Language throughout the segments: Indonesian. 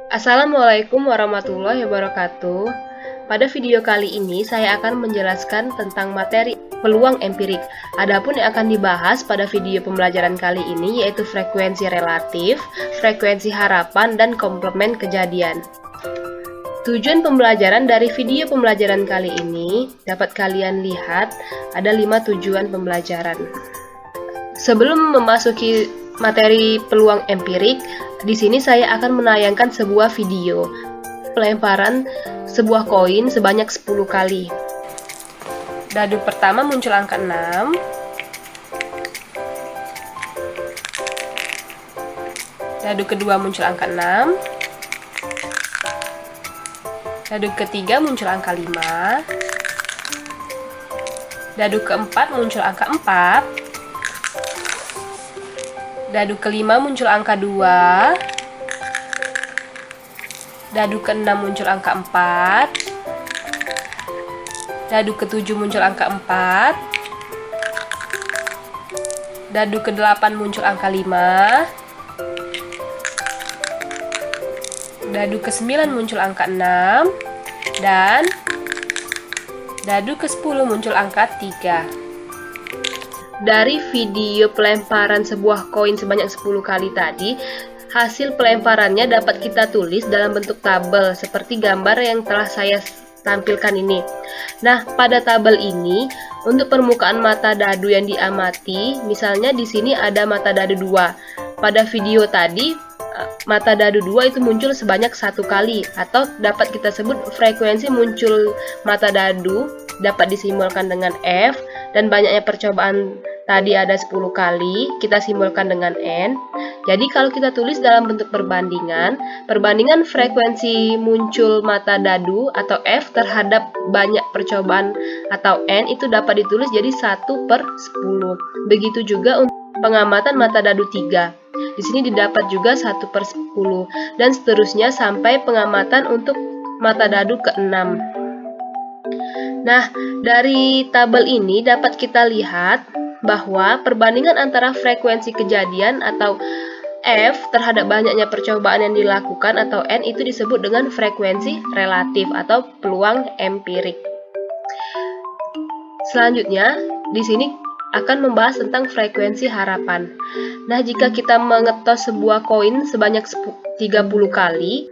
Assalamualaikum warahmatullahi wabarakatuh. Pada video kali ini saya akan menjelaskan tentang materi peluang empirik. Adapun yang akan dibahas pada video pembelajaran kali ini yaitu frekuensi relatif, frekuensi harapan, dan komplement kejadian. Tujuan pembelajaran dari video pembelajaran kali ini dapat kalian lihat ada 5 tujuan pembelajaran. Sebelum memasuki materi peluang empirik, di sini saya akan menayangkan sebuah video pelemparan sebuah koin sebanyak 10 kali. Dadu pertama muncul angka 6. Dadu kedua muncul angka 6. Dadu ketiga muncul angka 5. Dadu keempat muncul angka 4. Dadu kelima muncul angka 2. Dadu keenam muncul angka 4. Dadu ketujuh muncul angka 4. Dadu ke-8 muncul angka 5. Dadu ke-9 muncul angka 6. Dan dadu ke-10 muncul angka 3. Dari video pelemparan sebuah koin sebanyak 10 kali tadi, hasil pelemparannya dapat kita tulis dalam bentuk tabel seperti gambar yang telah saya tampilkan ini. Nah, pada tabel ini untuk permukaan mata dadu yang diamati, misalnya di sini ada mata dadu 2. Pada video tadi, mata dadu 2 itu muncul sebanyak 1 kali, atau dapat kita sebut frekuensi muncul mata dadu dapat disimbolkan dengan F. Dan banyaknya percobaan tadi ada 10 kali, kita simbolkan dengan N. Jadi kalau kita tulis dalam bentuk perbandingan frekuensi muncul mata dadu atau F terhadap banyak percobaan atau N itu dapat ditulis jadi 1/10. Begitu juga untuk pengamatan mata dadu 3. Di sini didapat juga 1/10 dan seterusnya sampai pengamatan untuk mata dadu ke-6. Nah, dari tabel ini dapat kita lihat bahwa perbandingan antara frekuensi kejadian atau F terhadap banyaknya percobaan yang dilakukan atau N itu disebut dengan frekuensi relatif atau peluang empirik. Selanjutnya, di sini akan membahas tentang frekuensi harapan. Nah, jika kita mengetos sebuah koin sebanyak 30 kali,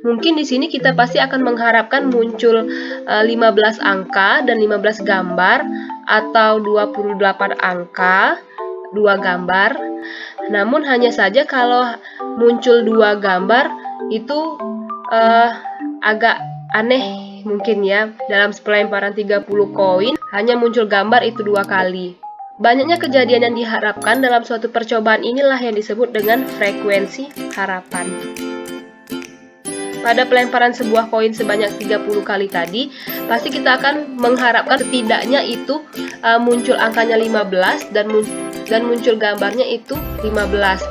mungkin di sini kita pasti akan mengharapkan muncul 15 angka dan 15 gambar atau 28 angka, 2 gambar. Namun hanya saja kalau muncul 2 gambar itu agak aneh mungkin ya. Dalam pelemparan 30 koin hanya muncul gambar itu 2 kali. Banyaknya kejadian yang diharapkan dalam suatu percobaan inilah yang disebut dengan frekuensi harapan. Pada pelemparan sebuah koin sebanyak 30 kali tadi, pasti kita akan mengharapkan setidaknya itu muncul angkanya 15 dan muncul gambarnya itu 15.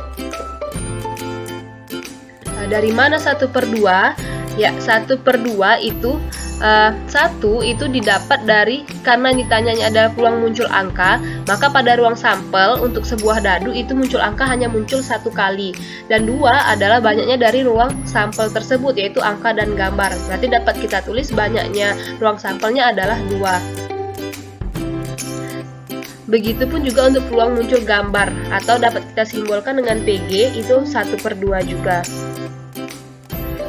Dari mana 1/2? Ya, 1/2 itu 1 itu didapat dari, karena ditanyanya ada peluang muncul angka, maka pada ruang sampel untuk sebuah dadu itu muncul angka hanya muncul 1 kali, dan 2 adalah banyaknya dari ruang sampel tersebut yaitu angka dan gambar. Berarti dapat kita tulis banyaknya ruang sampelnya adalah 2. Begitupun juga untuk peluang muncul gambar atau dapat kita simbolkan dengan PG itu 1/2 juga.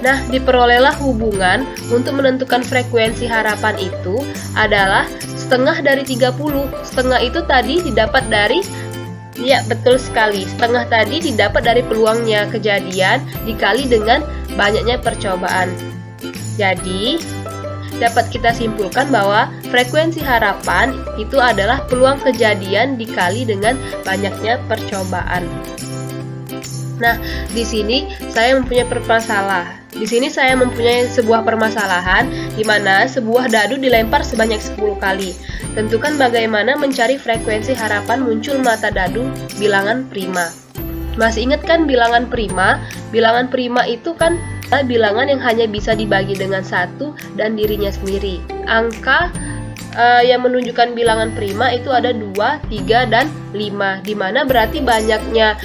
Nah, diperolehlah hubungan untuk menentukan frekuensi harapan itu adalah setengah dari 30. Setengah itu tadi didapat dari, ya betul sekali, setengah tadi didapat dari peluangnya kejadian dikali dengan banyaknya percobaan. Jadi, dapat kita simpulkan bahwa frekuensi harapan itu adalah peluang kejadian dikali dengan banyaknya percobaan. Nah, di sini saya mempunyai sebuah permasalahan di mana sebuah dadu dilempar sebanyak 10 kali. Tentukan bagaimana mencari frekuensi harapan muncul mata dadu bilangan prima. Masih ingat kan bilangan prima? Bilangan prima itu kan bilangan yang hanya bisa dibagi dengan 1 dan dirinya sendiri. Angka yang menunjukkan bilangan prima itu ada 2, 3, dan 5, di mana berarti banyaknya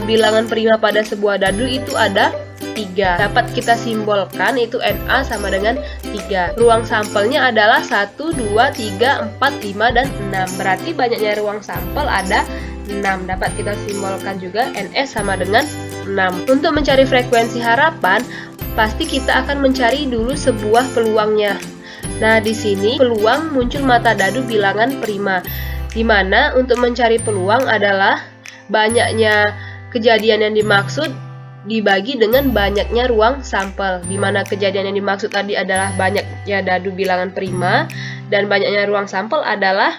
bilangan prima pada sebuah dadu itu ada 3. Dapat kita simbolkan itu NA sama dengan 3. Ruang sampelnya adalah 1, 2, 3, 4, 5, dan 6. Berarti banyaknya ruang sampel ada 6. Dapat kita simbolkan juga NS sama dengan 6. Untuk mencari frekuensi harapan, pasti kita akan mencari dulu sebuah peluangnya. Nah, di sini peluang muncul mata dadu bilangan prima, di mana untuk mencari peluang adalah banyaknya kejadian yang dimaksud dibagi dengan banyaknya ruang sampel, di mana kejadian yang dimaksud tadi adalah banyaknya dadu bilangan prima dan banyaknya ruang sampel adalah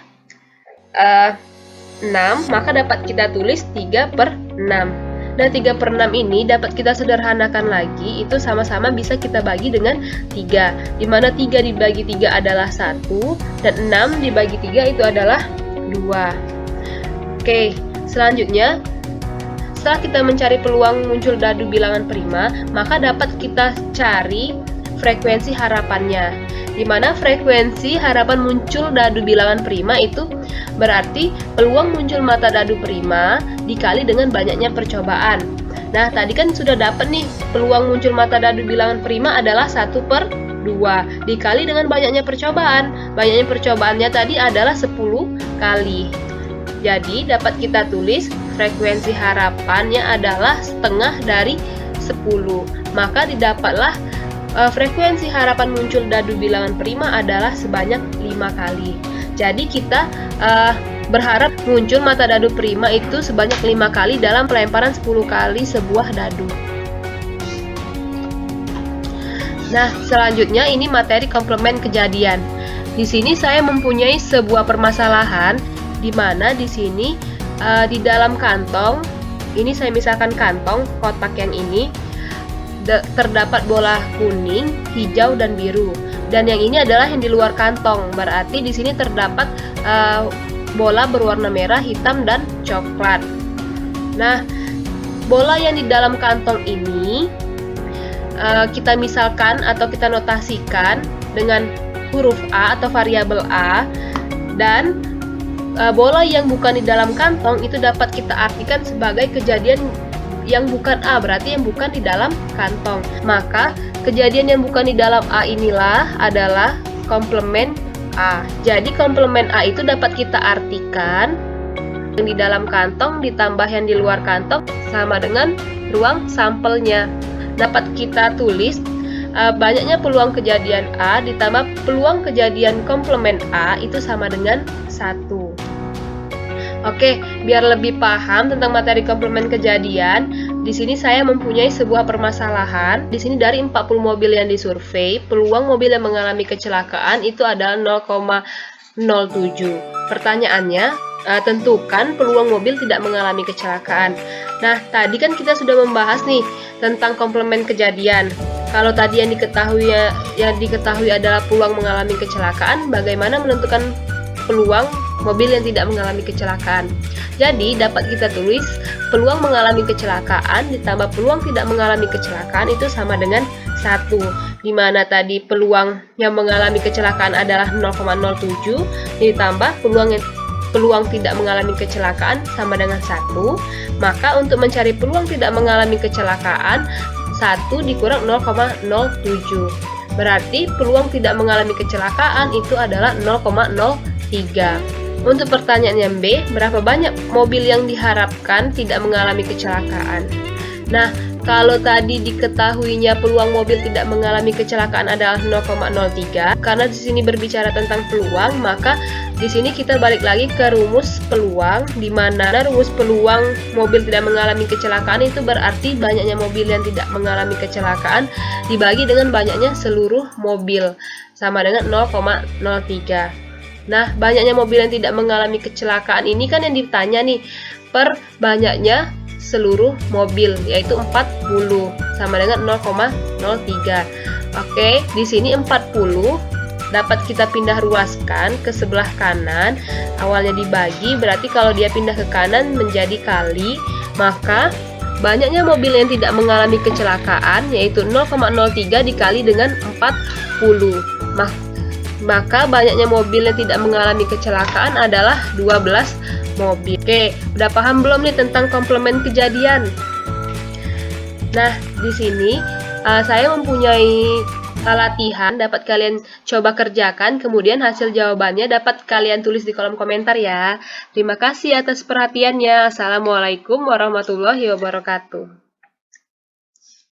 6, maka dapat kita tulis 3/6. Nah, 3/6 ini dapat kita sederhanakan lagi, itu sama-sama bisa kita bagi dengan 3, di mana 3 dibagi 3 adalah 1, dan 6 dibagi 3 itu adalah 2. Oke, selanjutnya, setelah kita mencari peluang muncul dadu bilangan prima, maka dapat kita cari frekuensi harapannya, di mana frekuensi harapan muncul dadu bilangan prima itu berarti peluang muncul mata dadu prima dikali dengan banyaknya percobaan. Nah, tadi kan sudah dapat nih, peluang muncul mata dadu bilangan prima adalah 1/2 dikali dengan banyaknya percobaan. Banyaknya percobaannya tadi adalah 10 kali. Jadi, dapat kita tulis frekuensi harapannya adalah setengah dari 10. Maka didapatlah frekuensi harapan muncul dadu bilangan prima adalah sebanyak 5 kali. Jadi kita berharap muncul mata dadu prima itu sebanyak 5 kali dalam pelemparan 10 kali sebuah dadu. Nah, selanjutnya ini materi komplement kejadian. Di sini saya mempunyai sebuah permasalahan di mana di sini di dalam kantong, ini saya misalkan kantong kotak yang ini terdapat bola kuning, hijau, dan biru. Dan yang ini adalah yang di luar kantong. Berarti di sini terdapat bola berwarna merah, hitam, dan coklat. Nah, bola yang di dalam kantong ini kita misalkan atau kita notasikan dengan huruf A atau variabel A, dan bola yang bukan di dalam kantong itu dapat kita artikan sebagai kejadian yang bukan A, berarti yang bukan di dalam kantong. Maka kejadian yang bukan di dalam A inilah adalah komplement A. Jadi komplement A itu dapat kita artikan yang di dalam kantong ditambah yang di luar kantong sama dengan ruang sampelnya. Dapat kita tulis banyaknya peluang kejadian A ditambah peluang kejadian komplement A itu sama dengan 1. Oke, biar lebih paham tentang materi komplement kejadian, di sini saya mempunyai sebuah permasalahan. Di sini dari 40 mobil yang disurvei, peluang mobil yang mengalami kecelakaan itu adalah 0,07. Pertanyaannya, tentukan peluang mobil tidak mengalami kecelakaan. Nah, tadi kan kita sudah membahas nih tentang komplement kejadian. Kalau tadi yang diketahui adalah peluang mengalami kecelakaan, bagaimana menentukan peluang mobil yang tidak mengalami kecelakaan? Jadi dapat kita tulis peluang mengalami kecelakaan ditambah peluang tidak mengalami kecelakaan itu sama dengan 1, di mana tadi peluang yang mengalami kecelakaan adalah 0,07 ditambah peluang tidak mengalami kecelakaan sama dengan 1. Maka untuk mencari peluang tidak mengalami kecelakaan, 1 dikurang 0,07. Berarti peluang tidak mengalami kecelakaan itu adalah 0,03. Untuk pertanyaan yang B, berapa banyak mobil yang diharapkan tidak mengalami kecelakaan? Nah, kalau tadi diketahuinya peluang mobil tidak mengalami kecelakaan adalah 0,03, karena di sini berbicara tentang peluang, maka di sini kita balik lagi ke rumus peluang, di mana rumus peluang mobil tidak mengalami kecelakaan itu berarti banyaknya mobil yang tidak mengalami kecelakaan dibagi dengan banyaknya seluruh mobil, sama dengan 0,03. Nah, banyaknya mobil yang tidak mengalami kecelakaan ini kan yang ditanya nih, per banyaknya seluruh mobil, yaitu 40, sama dengan 0,03. Oke, di sini 40 dapat kita pindah ruaskan ke sebelah kanan. Awalnya dibagi, berarti kalau dia pindah ke kanan menjadi kali, maka banyaknya mobil yang tidak mengalami kecelakaan, yaitu 0,03 dikali dengan 40. Maka banyaknya mobil yang tidak mengalami kecelakaan adalah 12 mobil. Oke, udah paham belum nih tentang komplement kejadian? Nah, di sini Saya mempunyai latihan dapat kalian coba kerjakan, kemudian hasil jawabannya dapat kalian tulis di kolom komentar ya. Terima kasih atas perhatiannya. Assalamualaikum warahmatullahi wabarakatuh.